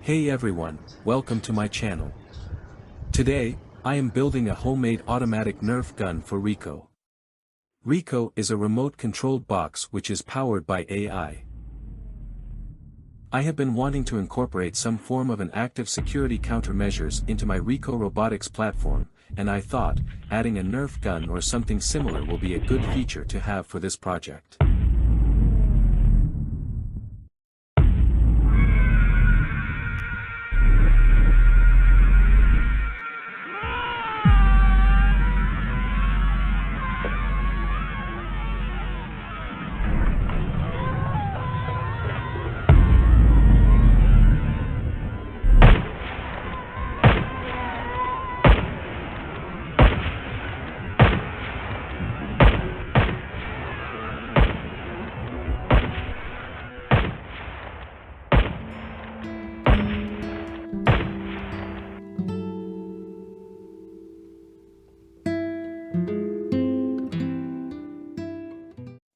Hey everyone, welcome to my channel. Today, I am building a homemade automatic Nerf gun for RECO. RECO is a remote-controlled box which is powered by AI. I have been wanting to incorporate some form of an active security countermeasures into my RECO Robotics platform, and I thought, adding a Nerf gun or something similar will be a good feature to have for this project.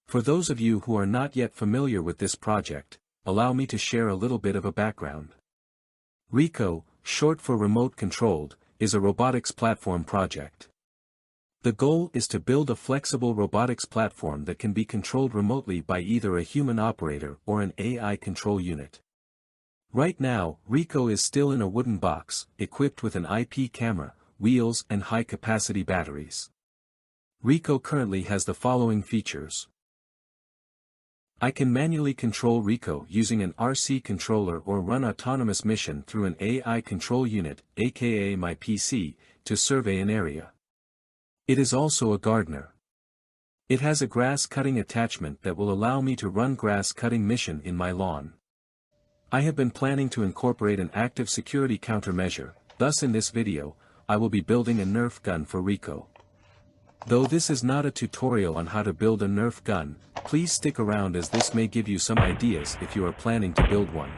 For those of you who are not yet familiar with this project, allow me to share a little bit of a background. RECO, short for Remote Controlled, is a robotics platform project. The goal is to build a flexible robotics platform that can be controlled remotely by either a human operator or an AI control unit. Right now, RECO is still in a wooden box, equipped with an IP camera, wheels and high-capacity batteries. RECO currently has the following features. I can manually control RECO using an RC controller or run autonomous mission through an AI control unit, aka my PC, to survey an area. It is also a gardener. It has a grass cutting attachment that will allow me to run grass cutting mission in my lawn. I have been planning to incorporate an active security countermeasure, thus in this video, I will be building a Nerf gun for RECO. Though this is not a tutorial on how to build a Nerf gun, please stick around as this may give you some ideas if you are planning to build one.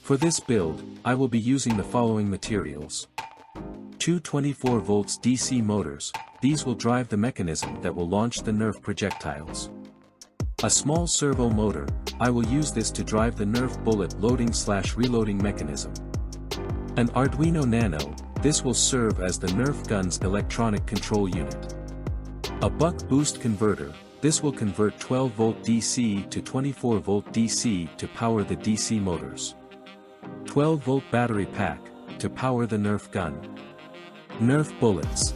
For this build, I will be using the following materials. Two 24 volts DC motors, these will drive the mechanism that will launch the Nerf projectiles. A small servo motor, I will use this to drive the Nerf bullet loading/reloading mechanism. An Arduino Nano, this will serve as the Nerf gun's electronic control unit. A buck boost converter, this will convert 12 volt DC to 24 volt DC to power the DC motors. 12 volt battery pack, to power the Nerf gun. Nerf bullets.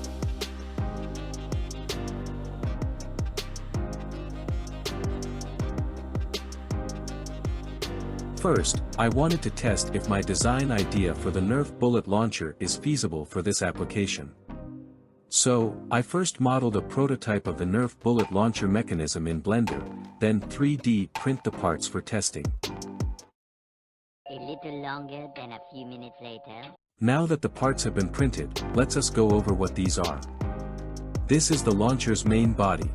First, I wanted to test if my design idea for the Nerf bullet launcher is feasible for this application. So, I first modeled a prototype of the Nerf bullet launcher mechanism in Blender, then 3D print the parts for testing. A little longer than a few minutes later. Now that the parts have been printed, let's us go over what these are. This is the launcher's main body.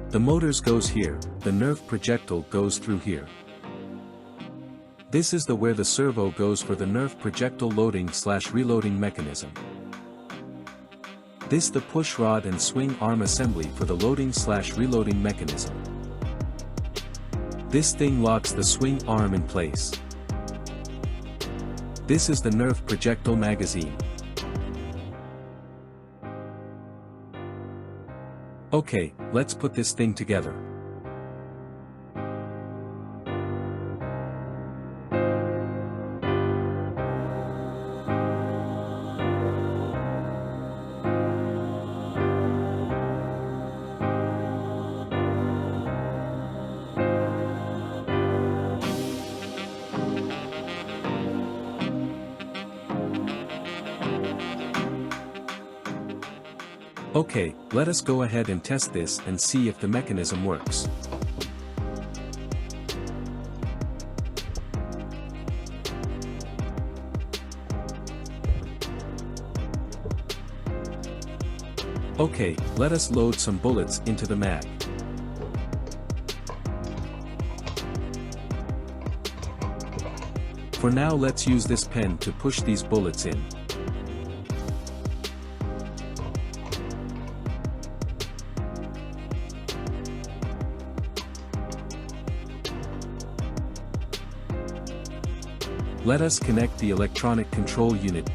The motors goes here, the Nerf projectile goes through here. This is where the servo goes for the Nerf projectile loading/reloading mechanism. This the push rod and swing arm assembly for the loading/reloading mechanism. This thing locks the swing arm in place. This is the Nerf projectile magazine. Okay, let's put this thing together. Okay, let us go ahead and test this and see if the mechanism works. Okay, let us load some bullets into the mag. For now, let's use this pen to push these bullets in. Let us connect the electronic control unit.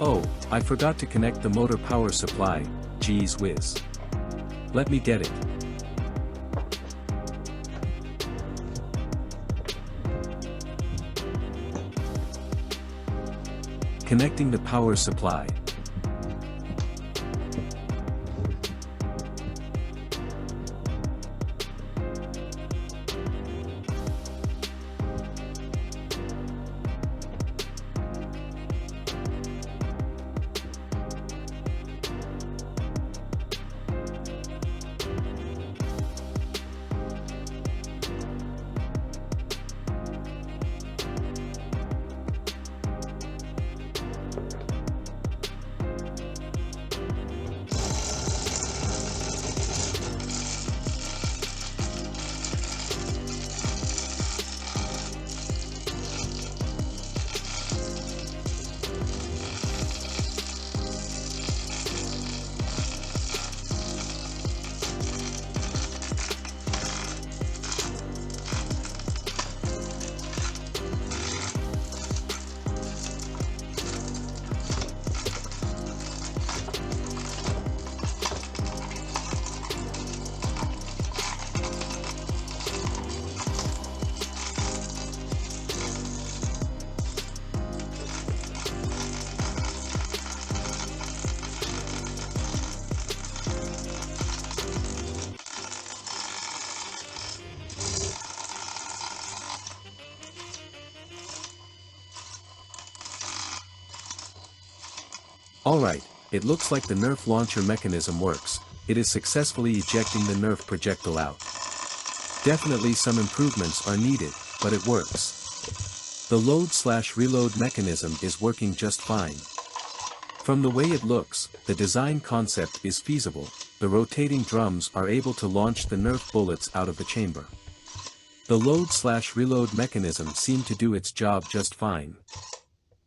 Oh, I forgot to connect the motor power supply, geez whiz. Let me get it. Connecting the power supply. Alright, it looks like the Nerf launcher mechanism works. It is successfully ejecting the Nerf projectile out. Definitely some improvements are needed, but it works. The load/reload mechanism is working just fine. From the way it looks, the design concept is feasible. The rotating drums are able to launch the Nerf bullets out of the chamber. The load/reload mechanism seemed to do its job just fine.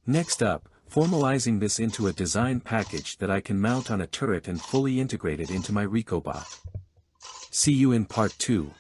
Next up, formalizing this into a design package that I can mount on a turret and fully integrate it into my RECO bot. See you in part 2.